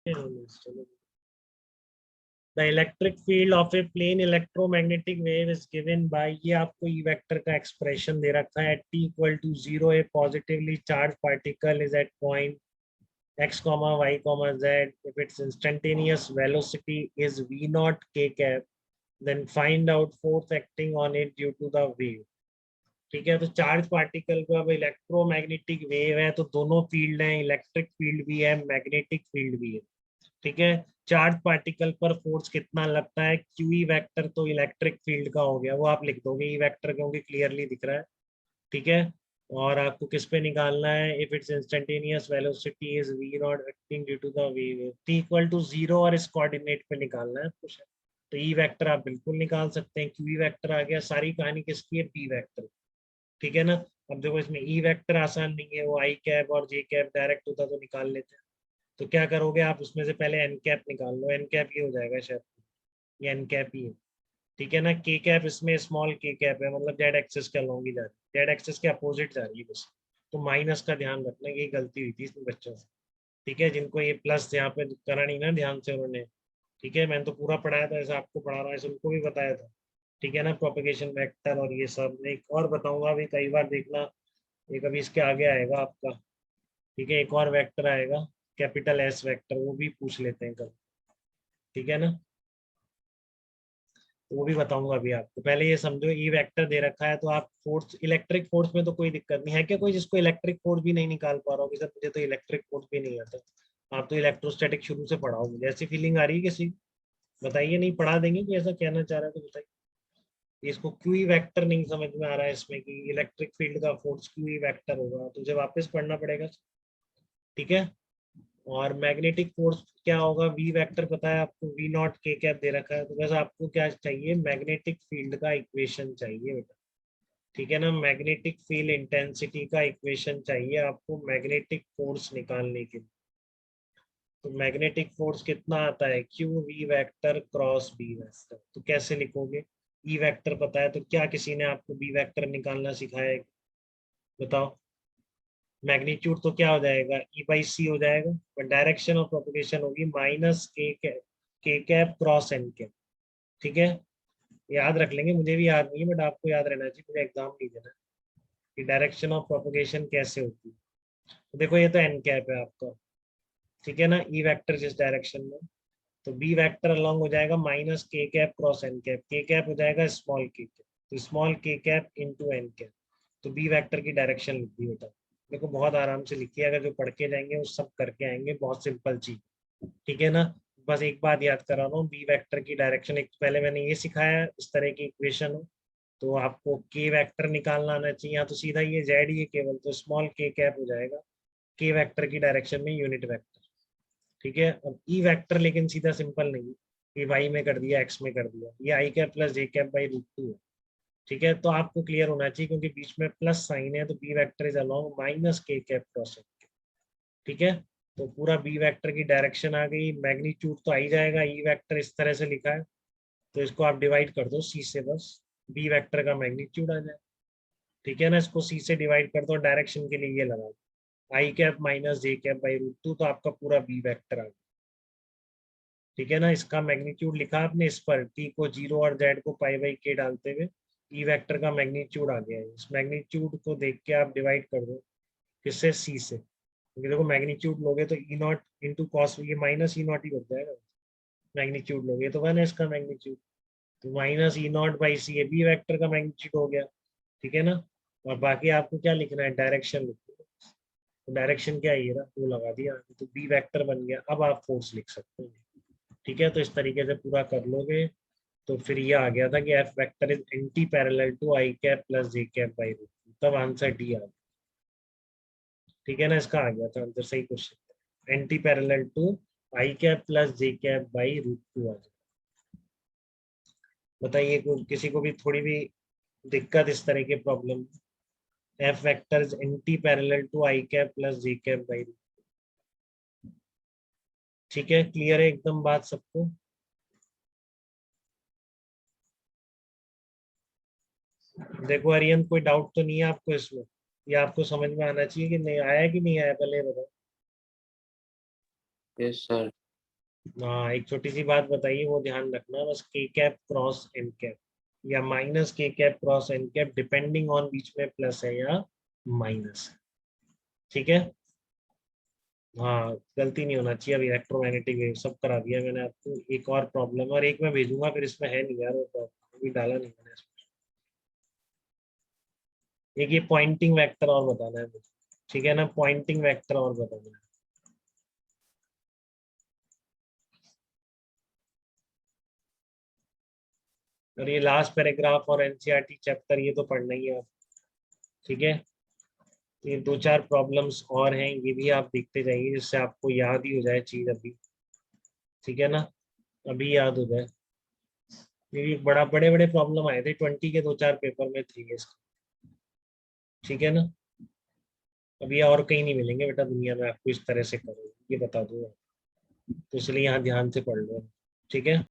The electric field of a plane electromagnetic wave is given by, ये आपको E vector का expression दे रखा है, t equal to 0 a positively charged particle is at point x comma y comma z if its instantaneous velocity is v naught k cap, then find out force acting on it due to the wave. ठीक है, तो charge particle को अब electromagnetic wave है तो दोनों field हैं, electric field भी है, मैग्नेटिक फील्ड भी है। ठीक है, चार्ज पार्टिकल पर फोर्स कितना लगता है, क्यू वेक्टर तो इलेक्ट्रिक फील्ड का हो गया, वो आप लिख दोगे ई वेक्टर क्योंकि क्लियरली दिख रहा है। ठीक है, और आपको किस पे निकालना है, if its instantaneous velocity is we not acting due to the wave, T equal to 0 और इस कोऑर्डिनेट पे निकालना है कुछ। तो ई वेक्टर आप बिल्कुल निकाल सकते हैं, क्यू वेक्टर आ गया, सारी कहानी किसकी है, पी वेक्टर। ठीक है ना, अब देखो इसमें ई वेक्टर आसान नहीं है, वो आई कैप और जे कैप डायरेक्ट होता तो निकाल लेते हैं। तो क्या करोगे आप, उसमें से पहले एन कैप निकाल लो, एन कैप ये हो जाएगा शायद, ये एन कैप ही है। ठीक है ना, के कैप इसमें स्मॉल के कैप है, मतलब जेड एक्सिस के अलोंग ही जा रही है, जेड एक्सिस के अपोजिट जा रही है बस। तो माइनस का ध्यान रखना, ये गलती हुई थी इसमें बच्चों से। ठीक है, जिनको ये प्लस यहाँ पे करा नहीं ना ध्यान से उन्होंने। ठीक है, मैंने तो पूरा पढ़ाया था, ऐसा आपको पढ़ा रहा है, उनको भी बताया था। ठीक है ना, प्रोपेगेशन वेक्टर और ये सब एक और बताऊंगा अभी, कई बार देखना, एक अभी इसके आगे आएगा आपका। ठीक है, एक और वेक्टर आएगा कैपिटल एस वेक्टर, वो भी पूछ लेते हैं कल। ठीक है ना, तो वो भी बताऊंगा अभी आपको, पहले ये समझो ई वेक्टर दे रखा है तो आप फोर्स, इलेक्ट्रिक फोर्स में तो कोई दिक्कत नहीं है क्या, कोई जिसको इलेक्ट्रिक फोर्स भी नहीं निकाल पा रहा हो कि सर मुझे तो इलेक्ट्रिक फोर्स भी नहीं आता। आप तो इलेक्ट्रोस्टैटिक शुरू से पढ़ाओ, मुझे ऐसी फीलिंग आ रही है किसी, बताइए, नहीं पढ़ा देंगे कि ऐसा कहना चाह रहा है तो बताइए। इसको क्यू वेक्टर नहीं समझ में आ रहा है इसमें कि इलेक्ट्रिक फील्ड का फोर्स क्यू वेक्टर होगा, तो मुझे वापस पढ़ना पड़ेगा। ठीक है, और मैग्नेटिक फोर्स क्या होगा, वी वेक्टर पता है आपको, वी नॉट के कैप दे रखा है, तो बस आपको क्या चाहिए, मैग्नेटिक फील्ड का इक्वेशन चाहिए बेटा। ठीक है ना, मैग्नेटिक फील्ड इंटेंसिटी का इक्वेशन चाहिए आपको मैग्नेटिक फोर्स निकालने के लिए। तो मैग्नेटिक फोर्स कितना आता है, Q V vector cross B vector, तो कैसे लिखोगे, ई वेक्टर पता है तो क्या किसी ने आपको बी वेक्टर निकालना सिखाया है, बताओ। मैग्नीट्यूड तो क्या हो जाएगा, ई बाई सी हो जाएगा, पर डायरेक्शन ऑफ प्रोपगेशन होगी minus K cap cross N cap. ठीक है, याद रख लेंगे, मुझे भी याद नहीं है बट आपको याद रहना चाहिए, मुझे एग्जाम नहीं देना कि डायरेक्शन ऑफ प्रोपगेशन कैसे होती है। तो देखो ये तो एन कैप है आपका। ठीक है ना, ई वेक्टर जिस डायरेक्शन में, तो बी वेक्टर अलॉन्ग हो जाएगा minus K cap cross N cap, के कैप हो जाएगा स्मॉल के कैप, तो स्मॉल के कैप इंटू एन कैप, तो बी वेक्टर की डायरेक्शन लिख दी बेटा। देखो बहुत आराम से लिखिए, अगर जो पढ़ के जाएंगे वो सब करके आएंगे, बहुत सिंपल चीज। ठीक है ना, बस एक बात याद करा रहा हूँ, बी वेक्टर की डायरेक्शन, एक पहले मैंने ये सिखाया इस तरह की इक्वेशन हो तो आपको के वेक्टर निकालना आना चाहिए, या तो सीधा ये जेड ये केवल, तो स्मॉल के कैप हो जाएगा के वेक्टर की डायरेक्शन में यूनिट वेक्टर। ठीक है, अब ई वेक्टर लेकिन सीधा सिंपल नहीं, ये वाई में कर दिया एक्स में कर दिया, ये I cap plus J cap by root 2 है। ठीक है, तो आपको क्लियर होना चाहिए क्योंकि बीच में प्लस साइन है, तो B vector is along minus K cap cross N. ठीक है, तो पूरा बी वेक्टर की डायरेक्शन आ गई, मैग्नीट्यूड तो आ ही जाएगा, ई वेक्टर इस तरह से लिखा है तो इसको आप डिवाइड कर दो सी से, बस बी वेक्टर का मैग्नीट्यूड आ जाए। ठीक है ना, इसको सी से डिवाइड कर दो, डायरेक्शन के लिए ये लगा I cap minus J cap by root 2, तो आपका पूरा बी वेक्टर आ गया। ठीक है ना, इसका मैग्नीट्यूड लिखा आपने इस पर, टी को 0 और जेड को पाई बाई के डालते हुए ई वेक्टर का मैग्नीट्यूड आ गया है, इस मैग्नीट्यूड को देख के आप डिवाइड कर दो किससे, सी से, क्योंकि देखो मैग्नीट्यूड लोगे तो ई नॉट इंटू कॉस, ये माइनस ई नॉट ही बन जाएगा, मैग्नीट्यूड लोगे तो वन है इसका मैग्नीट्यूड, तो माइनस ई नॉट बाई सी, ये बी वेक्टर का मैग्नीट्यूड हो गया। ठीक है ना, और बाकी आपको क्या लिखना है, डायरेक्शन लिखना है, तो डायरेक्शन क्या है, ये रहा, वो लगा दिया, तो बी वेक्टर बन गया, अब आप फोर्स लिख सकते हैं। ठीक है, तो इस तरीके से पूरा कर लोगे तो फिर ये आ गया था कि F vector is anti parallel to I cap plus J cap by root, तब आंसर डी आ गया। ठीक है ना, इसका आ गया था आंसर, सही question, anti parallel to I cap plus J cap by root 2 आ गया। बताइए किसी को भी थोड़ी भी दिक्कत इस तरह के problem, F vector is anti parallel to I cap plus J cap by root. ठीक है, क्लियर है एकदम बात सबको। देखो अरियन, कोई डाउट तो नहीं है आपको इसमें, ये आपको समझ में आना चाहिए कि नहीं, आया कि नहीं आया, पहले बताओ। Yes sir. हाँ, एक छोटी सी बात बताइए, वो ध्यान रखना बस, K cap cross N cap या minus K cap cross N cap, depending on बीच में प्लस है या माइनस है। ठीक है। हाँ, गलती नहीं होना चाहिए। अभी इलेक्ट्रोमैग्नेटिक वेव सब करा दिया मैंने आपको। एक और प्रॉब्लम, और एक मैं भेजूंगा, फिर इसमें है नहीं यार वो प्रॉब्लम, अभी डाला नहीं मैंने इसमें। एक ये पॉइंटिंग वेक्टर और बताना है मुझे। ठीक है ना, पॉइंटिंग वेक्टर और बताना है। और ये लास्ट पैराग्राफ और एनसीईआरटी चैप्टर ये तो पढ़ना ही है आप। ठीक है। ये दो चार प्रॉब्लम्स और हैं, ये भी आप देखते जाइए, जिससे आपको याद ही हो जाए चीज अभी। ठीक है ना, अभी याद हो जाए। ये भी बड़ा बड़े बड़े प्रॉब्लम आए थे 20 के, दो चार पेपर में थे इसके। ठीक है ना। अभी ये और कहीं नहीं मिलेंगे बेटा दुनिया में आपको इस तरह से करो, ये बता दूंगा। तो इसलिए यहाँ ध्यान से पढ़ लो। ठीक है।